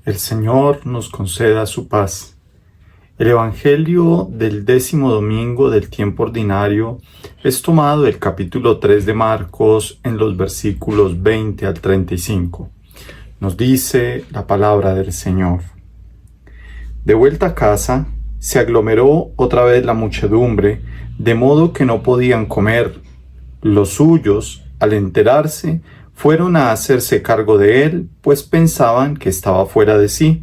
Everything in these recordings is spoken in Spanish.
El Señor nos conceda su paz. El Evangelio del 10º domingo del tiempo ordinario es tomado del capítulo 3 de Marcos en los versículos 20 al 35. Nos dice la palabra del Señor. De vuelta a casa, se aglomeró otra vez la muchedumbre, de modo que no podían comer. Los suyos, al enterarse, fueron a hacerse cargo de él, pues pensaban que estaba fuera de sí.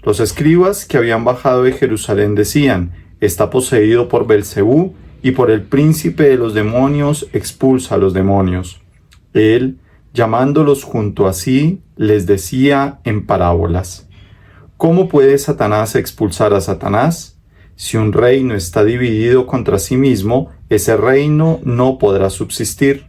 Los escribas que habían bajado de Jerusalén decían: está poseído por Belcebú, y por el príncipe de los demonios expulsa a los demonios. Él, llamándolos junto a sí, les decía en parábolas: ¿cómo puede Satanás expulsar a Satanás? Si un reino está dividido contra sí mismo, ese reino no podrá subsistir.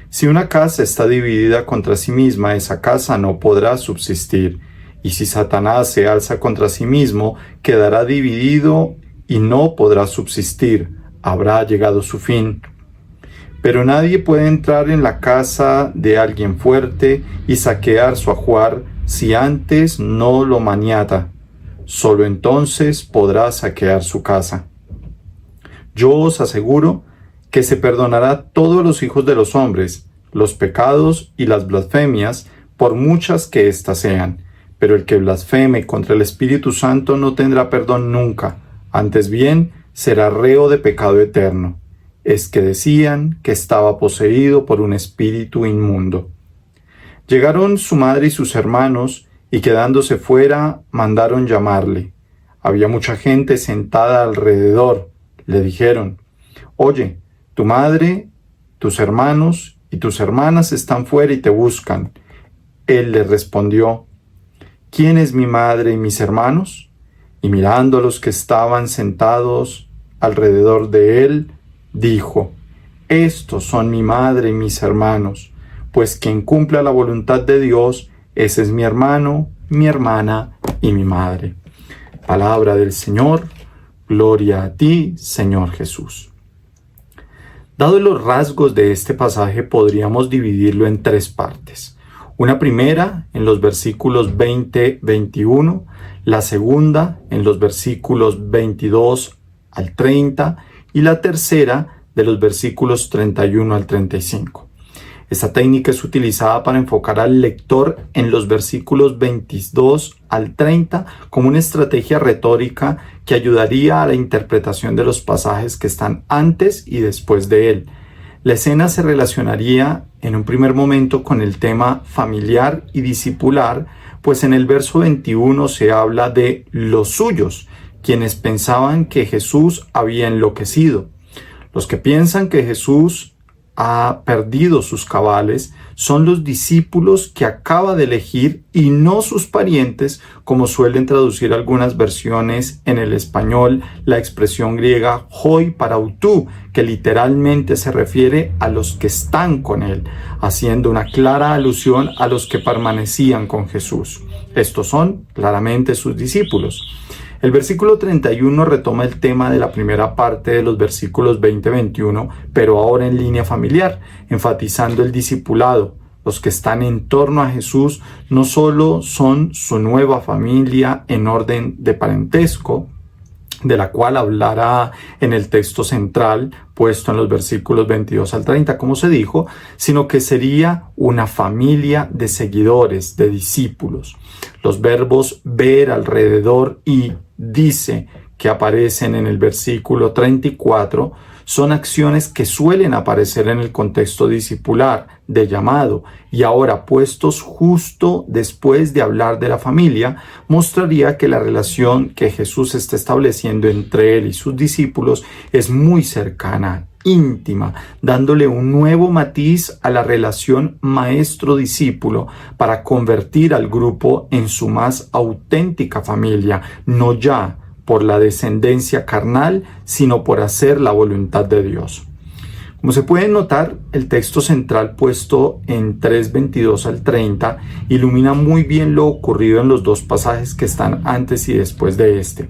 Si una casa está dividida contra sí misma, esa casa no podrá subsistir. Y si Satanás se alza contra sí mismo, quedará dividido y no podrá subsistir. Habrá llegado su fin. Pero nadie puede entrar en la casa de alguien fuerte y saquear su ajuar si antes no lo maniata. Solo entonces podrá saquear su casa. Yo os aseguro que se perdonará a todos los hijos de los hombres los pecados y las blasfemias, por muchas que éstas sean. Pero el que blasfeme contra el Espíritu Santo no tendrá perdón nunca, antes bien será reo de pecado eterno. Es que decían que estaba poseído por un espíritu inmundo. Llegaron su madre y sus hermanos, y quedándose fuera, mandaron llamarle. Había mucha gente sentada alrededor. Le dijeron: oye, tu madre, tus hermanos y tus hermanas están fuera y te buscan. Él les respondió: ¿quién es mi madre y mis hermanos? Y mirando a los que estaban sentados alrededor de él, dijo: estos son mi madre y mis hermanos, pues quien cumpla la voluntad de Dios, ese es mi hermano, mi hermana y mi madre. Palabra del Señor. Gloria a ti, Señor Jesús. Dados los rasgos de este pasaje, podríamos dividirlo en tres partes. Una primera en los versículos 20-21, la segunda en los versículos 22 al 30 y la tercera de los versículos 31 al 35. Esta técnica es utilizada para enfocar al lector en los versículos 22 al 30 como una estrategia retórica que ayudaría a la interpretación de los pasajes que están antes y después de él. La escena se relacionaría en un primer momento con el tema familiar y discipular, pues en el verso 21 se habla de los suyos, quienes pensaban que Jesús había enloquecido. Los que piensan que Jesús ha perdido sus cabales son los discípulos que acaba de elegir y no sus parientes, como suelen traducir algunas versiones en el español la expresión griega hoi parautou, que literalmente se refiere a los que están con él, haciendo una clara alusión a los que permanecían con Jesús. Estos son claramente sus discípulos. El versículo 31 retoma el tema de la primera parte de los versículos 20-21, pero ahora en línea familiar, enfatizando el discipulado. Los que están en torno a Jesús no solo son su nueva familia en orden de parentesco, de la cual hablará en el texto central puesto en los versículos 22 al 30, como se dijo, sino que sería una familia de seguidores, de discípulos. Los verbos ver alrededor y dice que aparecen en el versículo 34 son acciones que suelen aparecer en el contexto discipular de llamado, y ahora puestos justo después de hablar de la familia, mostraría que la relación que Jesús está estableciendo entre él y sus discípulos es muy cercana, íntima, dándole un nuevo matiz a la relación maestro-discípulo para convertir al grupo en su más auténtica familia, no ya por la descendencia carnal, sino por hacer la voluntad de Dios. Como se puede notar, el texto central puesto en 3:22 al 30 ilumina muy bien lo ocurrido en los dos pasajes que están antes y después de este.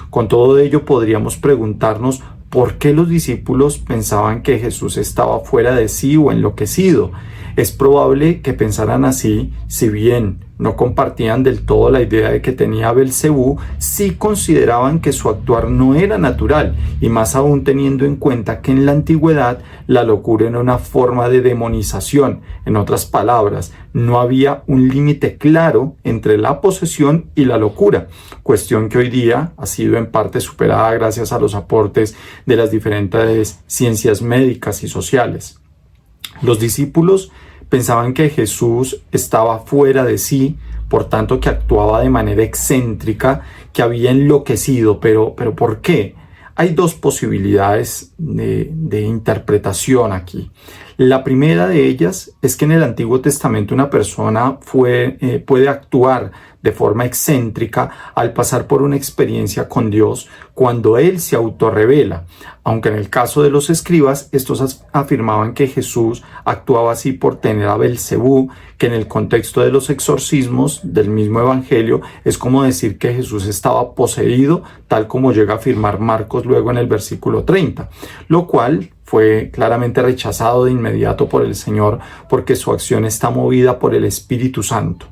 Con todo ello podríamos preguntarnos por qué los discípulos pensaban que Jesús estaba fuera de sí o enloquecido. Es probable que pensaran así, si bien no compartían del todo la idea de que tenía Belcebú, sí consideraban que su actuar no era natural, y más aún teniendo en cuenta que en la antigüedad la locura era una forma de demonización. En otras palabras, no había un límite claro entre la posesión y la locura, cuestión que hoy día ha sido en parte superada gracias a los aportes de las diferentes ciencias médicas y sociales. Los discípulos pensaban que Jesús estaba fuera de sí, por tanto que actuaba de manera excéntrica, que había enloquecido. ¿Pero por qué? Hay dos posibilidades de interpretación aquí. La primera de ellas es que en el Antiguo Testamento una persona puede actuar de forma excéntrica al pasar por una experiencia con Dios cuando Él se autorrevela, aunque en el caso de los escribas, estos afirmaban que Jesús actuaba así por tener a Belcebú, que en el contexto de los exorcismos del mismo Evangelio es como decir que Jesús estaba poseído, tal como llega a afirmar Marcos luego en el versículo 30, lo cual fue claramente rechazado de inmediato por el Señor porque su acción está movida por el Espíritu Santo.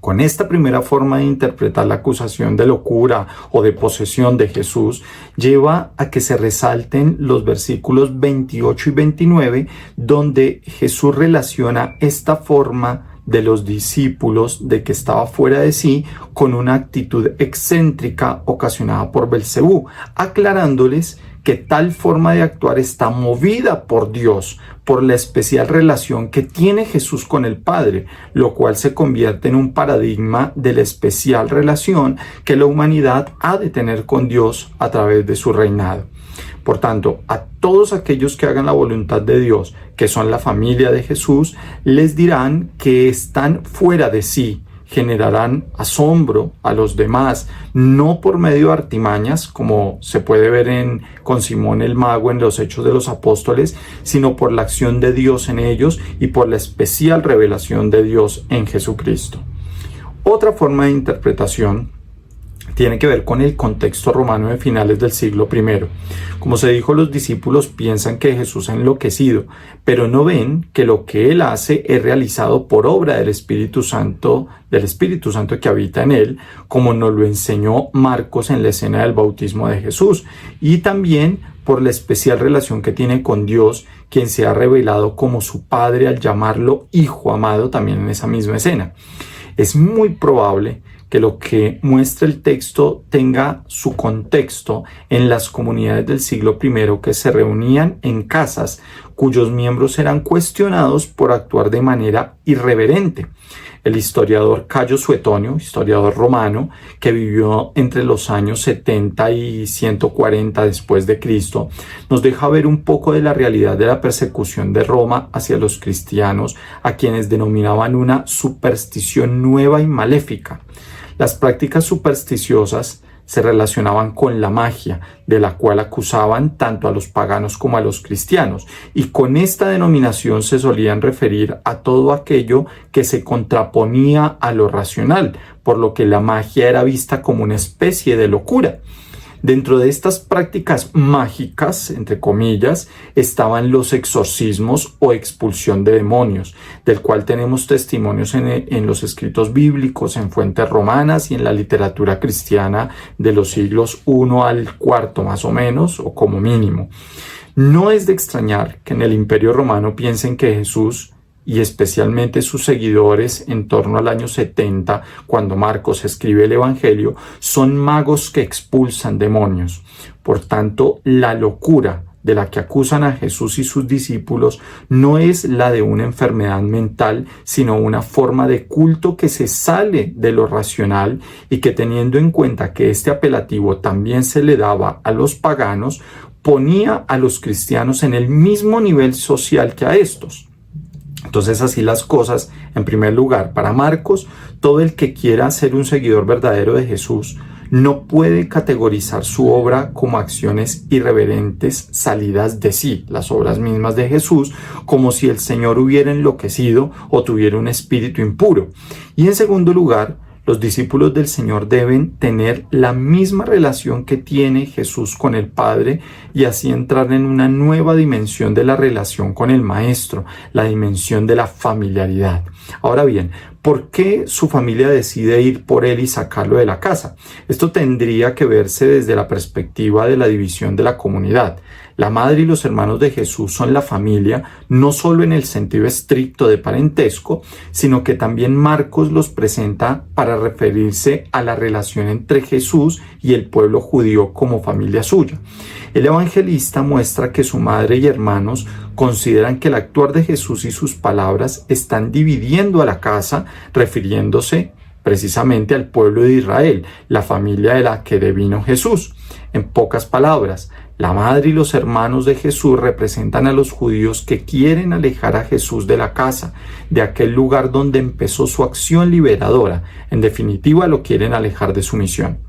Con esta primera forma de interpretar la acusación de locura o de posesión de Jesús, lleva a que se resalten los versículos 28 y 29, donde Jesús relaciona esta forma de los discípulos de que estaba fuera de sí con una actitud excéntrica ocasionada por Belcebú, aclarándoles que tal forma de actuar está movida por Dios, por la especial relación que tiene Jesús con el Padre, lo cual se convierte en un paradigma de la especial relación que la humanidad ha de tener con Dios a través de su reinado. Por tanto, a todos aquellos que hagan la voluntad de Dios, que son la familia de Jesús, les dirán que están fuera de sí, generarán asombro a los demás, no por medio de artimañas, como se puede ver con Simón el Mago en los Hechos de los Apóstoles, sino por la acción de Dios en ellos y por la especial revelación de Dios en Jesucristo. Otra forma de interpretación tiene que ver con el contexto romano de finales del siglo I. Como se dijo, los discípulos piensan que Jesús ha enloquecido, pero no ven que lo que Él hace es realizado por obra del Espíritu Santo que habita en Él, como nos lo enseñó Marcos en la escena del bautismo de Jesús, y también por la especial relación que tiene con Dios, quien se ha revelado como su Padre al llamarlo Hijo amado también en esa misma escena. Es muy probable que lo que muestra el texto tenga su contexto en las comunidades del siglo I que se reunían en casas cuyos miembros eran cuestionados por actuar de manera irreverente. El historiador Cayo Suetonio, historiador romano, que vivió entre los años 70 y 140 después de Cristo, nos deja ver un poco de la realidad de la persecución de Roma hacia los cristianos, a quienes denominaban una superstición nueva y maléfica. Las prácticas supersticiosas se relacionaban con la magia, de la cual acusaban tanto a los paganos como a los cristianos, y con esta denominación se solían referir a todo aquello que se contraponía a lo racional, por lo que la magia era vista como una especie de locura. Dentro de estas prácticas mágicas, entre comillas, estaban los exorcismos o expulsión de demonios, del cual tenemos testimonios en los escritos bíblicos, en fuentes romanas y en la literatura cristiana de los siglos I al IV más o menos, o como mínimo. No es de extrañar que en el Imperio Romano piensen que Jesús y especialmente sus seguidores en torno al año 70, cuando Marcos escribe el Evangelio, son magos que expulsan demonios. Por tanto, la locura de la que acusan a Jesús y sus discípulos no es la de una enfermedad mental, sino una forma de culto que se sale de lo racional y que, teniendo en cuenta que este apelativo también se le daba a los paganos, ponía a los cristianos en el mismo nivel social que a estos. Entonces, así las cosas, en primer lugar, para Marcos, todo el que quiera ser un seguidor verdadero de Jesús no puede categorizar su obra como acciones irreverentes salidas de sí, las obras mismas de Jesús, como si el Señor hubiera enloquecido o tuviera un espíritu impuro. Y en segundo lugar, los discípulos del Señor deben tener la misma relación que tiene Jesús con el Padre y así entrar en una nueva dimensión de la relación con el Maestro, la dimensión de la familiaridad. Ahora bien, ¿por qué su familia decide ir por él y sacarlo de la casa? Esto tendría que verse desde la perspectiva de la división de la comunidad. La madre y los hermanos de Jesús son la familia, no solo en el sentido estricto de parentesco, sino que también Marcos los presenta para referirse a la relación entre Jesús y el pueblo judío como familia suya. El evangelista muestra que su madre y hermanos consideran que el actuar de Jesús y sus palabras están dividiendo a la casa, refiriéndose precisamente al pueblo de Israel, la familia de la que devino Jesús. En pocas palabras, la madre y los hermanos de Jesús representan a los judíos que quieren alejar a Jesús de la casa, de aquel lugar donde empezó su acción liberadora. En definitiva, lo quieren alejar de su misión.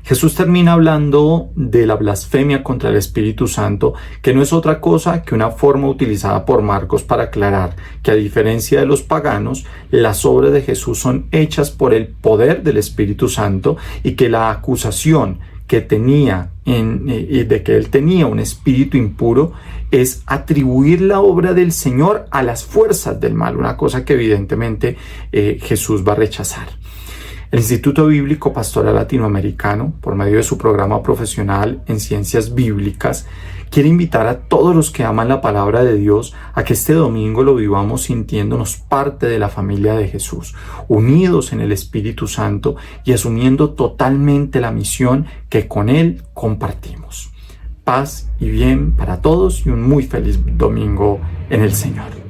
Jesús termina hablando de la blasfemia contra el Espíritu Santo, que no es otra cosa que una forma utilizada por Marcos para aclarar que, a diferencia de los paganos, las obras de Jesús son hechas por el poder del Espíritu Santo y que la acusación que tenía de que él tenía un espíritu impuro es atribuir la obra del Señor a las fuerzas del mal, una cosa que evidentemente Jesús va a rechazar. El Instituto Bíblico Pastoral Latinoamericano, por medio de su programa profesional en Ciencias Bíblicas, quiere invitar a todos los que aman la palabra de Dios a que este domingo lo vivamos sintiéndonos parte de la familia de Jesús, unidos en el Espíritu Santo y asumiendo totalmente la misión que con Él compartimos. Paz y bien para todos y un muy feliz domingo en el Señor.